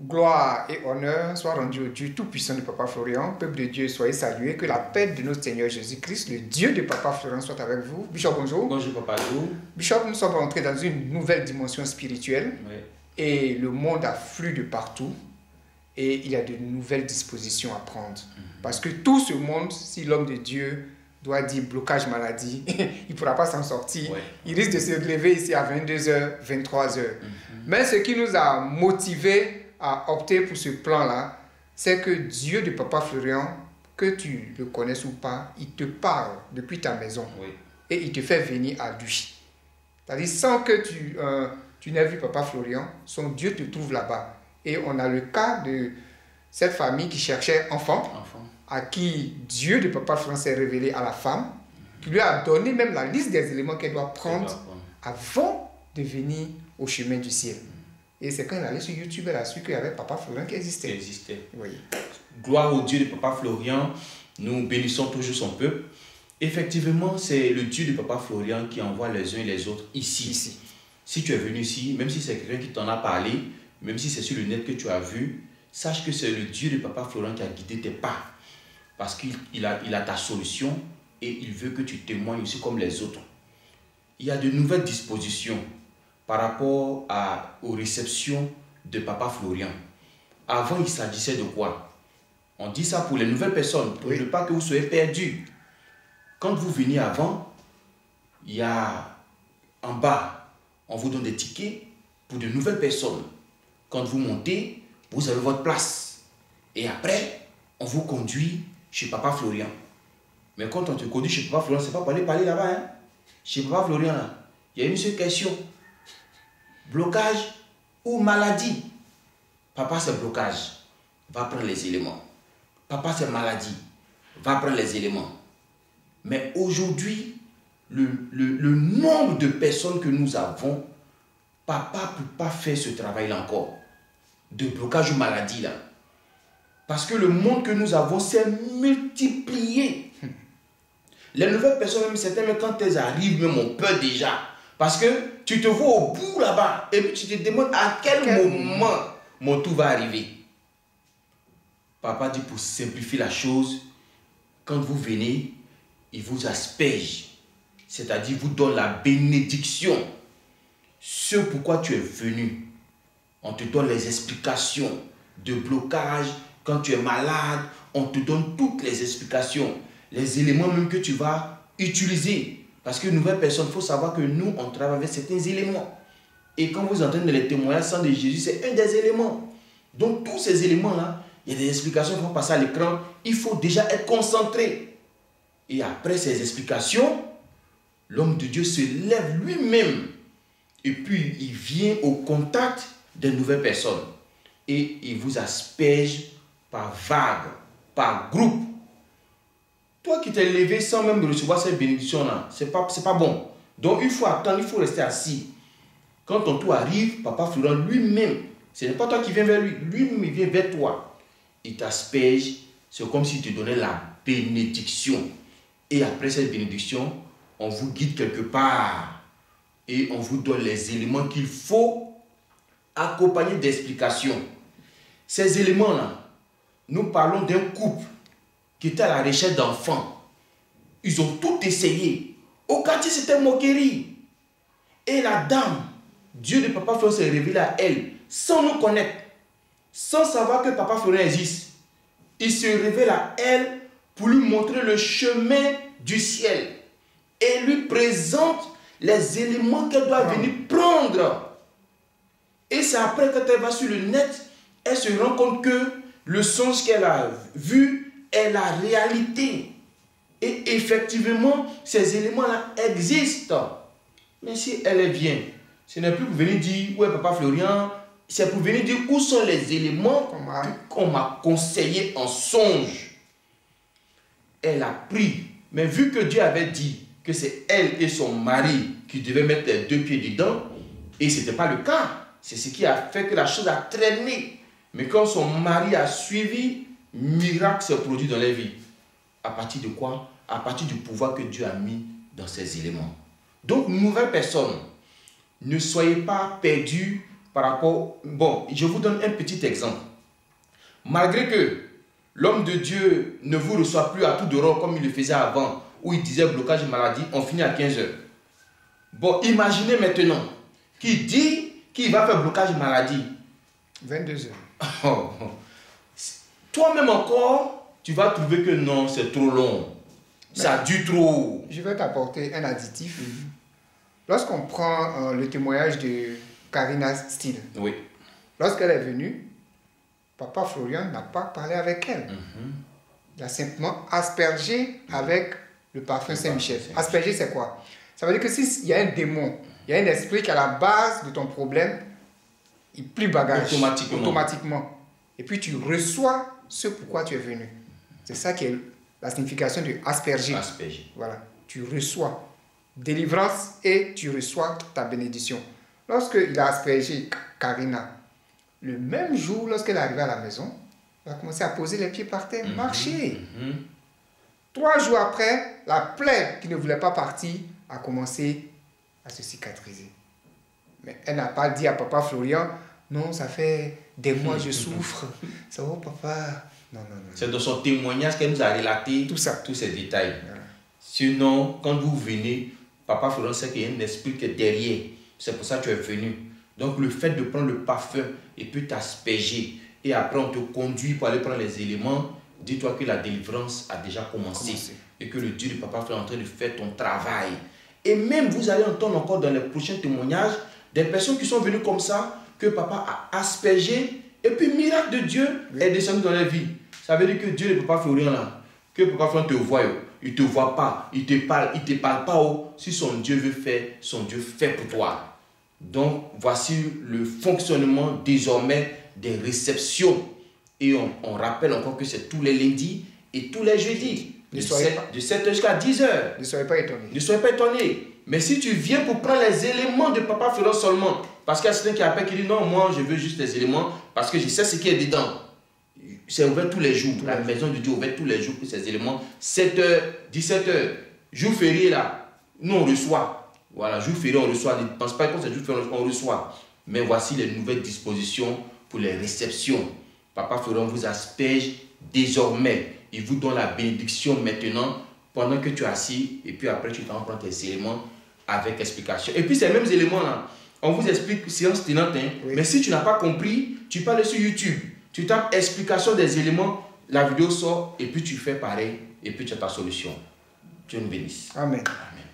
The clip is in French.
Gloire et honneur soient rendus au Dieu Tout-Puissant de Papa Florian. Peuple de Dieu, soyez salués. Que la paix de notre Seigneur Jésus-Christ, le Dieu de Papa Florian, soit avec vous. Bishop, bonjour. Bonjour, Papa Lou. Bishop, nous sommes entrés dans une nouvelle dimension spirituelle. Oui. Et le monde afflue de partout. Et il y a de nouvelles dispositions à prendre. Parce que tout ce monde, si l'homme de Dieu doit dire blocage maladie, il ne pourra pas s'en sortir. Ouais. Il risque de se lever ici à 22h, 23h. Mais ce qui nous a motivés à opter pour ce plan-là, c'est que Dieu de Papa Florian, que tu le connaisses ou pas, il te parle depuis ta maison. Oui. Et il te fait venir à lui. C'est-à-dire, sans que tu n'aies vu Papa Florian, son Dieu te trouve là-bas. Et on a le cas de cette famille qui cherchait enfant, à qui Dieu de Papa Florian s'est révélé à la femme, qui lui a donné même la liste des éléments qu'elle doit prendre avant de venir au chemin du ciel. Et c'est quand elle allait sur YouTube, elle a su qu'il y avait Papa Florian qui existait. Oui. Gloire au Dieu de Papa Florian. Nous bénissons toujours son peuple. Effectivement, c'est le Dieu de Papa Florian qui envoie les uns et les autres ici. Si tu es venu ici, même si c'est quelqu'un qui t'en a parlé, même si c'est sur le net que tu as vu, sache que c'est le Dieu de Papa Florian qui a guidé tes pas. Parce qu'il a ta solution et il veut que tu témoignes aussi comme les autres. Il y a de nouvelles dispositions par rapport aux réceptions de Papa Florian. Avant, il s'agissait de quoi? On dit ça pour les nouvelles personnes, pour ne pas que vous soyez perdus. Quand vous venez avant, il y a en bas, on vous donne des tickets pour de nouvelles personnes. Quand vous montez, vous avez votre place. Et après, on vous conduit chez Papa Florian. Mais quand on te conduit chez Papa Florian, ce n'est pas pour aller parler là-bas. Hein? Chez Papa Florian, il y a une seule question. Blocage ou maladie? Papa, c'est blocage. Va prendre les éléments. Papa, c'est maladie. Va prendre les éléments. Mais aujourd'hui, le nombre de personnes que nous avons, papa ne peut pas faire ce travail-là encore. De blocage ou maladie là. Parce que le monde que nous avons s'est multiplié. Les nouvelles personnes, même certaines, même quand elles arrivent, même on peur déjà. Parce que tu te vois au bout là-bas et puis tu te demandes à quel moment mon tour va arriver. Papa dit pour simplifier la chose, quand vous venez, il vous asperge. C'est-à-dire, vous donne la bénédiction. Ce pourquoi tu es venu. On te donne les explications de blocage. Quand tu es malade, on te donne toutes les explications. Les éléments même que tu vas utiliser. Parce que nouvelle personne, il faut savoir que nous, on travaille avec certains éléments. Et quand vous entendez les témoignages sans de Jésus, c'est un des éléments. Donc tous ces éléments-là, il y a des explications qui vont passer à l'écran. Il faut déjà être concentré. Et après ces explications, l'homme de Dieu se lève lui-même. Et puis, il vient au contact des nouvelles personnes. Et il vous asperge par vague, par groupe. Toi qui t'es levé sans même recevoir cette bénédiction-là, c'est pas bon. Donc, il faut attendre, il faut rester assis. Quand ton tour arrive, Papa Florian lui-même, ce n'est pas toi qui viens vers lui, lui-même il vient vers toi. Il t'asperge, c'est comme s'il te donnait la bénédiction. Et après cette bénédiction, on vous guide quelque part. Et on vous donne les éléments qu'il faut accompagner d'explications. Ces éléments-là, nous parlons d'un couple qui était à la recherche d'enfants. Ils ont tout essayé. Au quartier, c'était moquerie. Et la dame, Dieu de Papa Florian s'est révélé à elle, sans nous connaître, sans savoir que Papa Florian existe. Il se révèle à elle pour lui montrer le chemin du ciel. Et lui présente les éléments qu'elle doit venir prendre. Et c'est après, quand elle va sur le net, elle se rend compte que le songe qu'elle a vu est la réalité. Et effectivement, ces éléments-là existent. Mais si elle vient, ce n'est plus pour venir dire où est Papa Florian, c'est pour venir dire où sont les éléments qu'on m'a conseillé en songe. Elle a pris, mais vu que Dieu avait dit que c'est elle et son mari qui devaient mettre les deux pieds dedans, et ce n'était pas le cas. C'est ce qui a fait que la chose a traîné. Mais quand son mari a suivi, miracle s'est produit dans leur vie. À partir de quoi? À partir du pouvoir que Dieu a mis dans ces éléments. Donc, nouvelle personne, ne soyez pas perdus par rapport... Bon, je vous donne un petit exemple. Malgré que l'homme de Dieu ne vous reçoit plus à tout d'Europe comme il le faisait avant, où il disait blocage maladie, on finit à 15 heures. Bon, imaginez maintenant qui dit qu'il va faire blocage maladie. 22 heures. Oh. Toi-même encore, tu vas trouver que non, c'est trop long. Ça dure trop. Je vais t'apporter un additif. Lorsqu'on prend le témoignage de Karina Steele, oui. Lorsqu'elle est venue, Papa Florian n'a pas parlé avec elle. Il a simplement aspergé avec le parfum Saint-Michel. Asperger, c'est quoi? Ça veut dire que s'il y a un démon, il y a un esprit qui est à la base de ton problème, il plie bagage automatiquement. Et puis tu reçois ce pourquoi tu es venu. C'est ça qui est la signification de asperger. Asperger. Voilà, tu reçois délivrance et tu reçois ta bénédiction. Lorsqu'il a aspergé Karina, le même jour, lorsqu'elle est arrivée à la maison, elle a commencé à poser les pieds par terre, marcher. 3 jours après, la plaie qui ne voulait pas partir a commencé à se cicatriser. Mais elle n'a pas dit à Papa Florian, non, ça fait des mois que je souffre. Ça va, papa? Non. C'est dans son témoignage qu'elle nous a relaté tout ça, tous ces détails. Voilà. Sinon, quand vous venez, Papa Florian sait qu'il y a un esprit qui est derrière. C'est pour ça que tu es venu. Donc le fait de prendre le parfum et puis t'asperger et après on te conduit pour aller prendre les éléments, dis-toi que la délivrance a déjà commencé. Et que le Dieu de Papa Florian est en train de faire ton travail. Et même vous allez entendre encore dans les prochains témoignages des personnes qui sont venues comme ça, que Papa a aspergé et puis miracle de Dieu est descendu dans leur vie. Ça veut dire que Dieu ne peut pas faire rien là. Que Papa Florian te voit, il ne te voit pas, il te parle pas. Si son Dieu veut faire, son Dieu fait pour toi. Donc, voici le fonctionnement désormais des réceptions. Et on rappelle encore que c'est tous les lundis et tous les jeudis. De 7h jusqu'à 10h. Ne soyez pas étonnés. Ne soyez pas étonnés. Mais si tu viens pour prendre les éléments de Papa Florian seulement, parce qu'il y a certains qui appellent qui disent non, moi je veux juste les éléments parce que je sais ce qui est dedans. C'est ouvert tous les jours. La maison de Dieu est ouverte tous les jours pour ces éléments. 7h, 17h. Jour férié là, nous on reçoit. Voilà, jour férié on reçoit. Ne pense pas que c'est jour férié on reçoit. Mais voici les nouvelles dispositions pour les réceptions. Papa Florian vous asperge désormais. Il vous donne la bénédiction maintenant pendant que tu es assis et puis après tu t'en prends tes éléments avec explication. Et puis ces mêmes éléments là, on vous explique séance tenante. Mais si tu n'as pas compris, tu parles sur YouTube. Tu tapes explication des éléments, la vidéo sort et puis tu fais pareil et puis tu as ta solution. Dieu nous bénisse. Amen. Amen.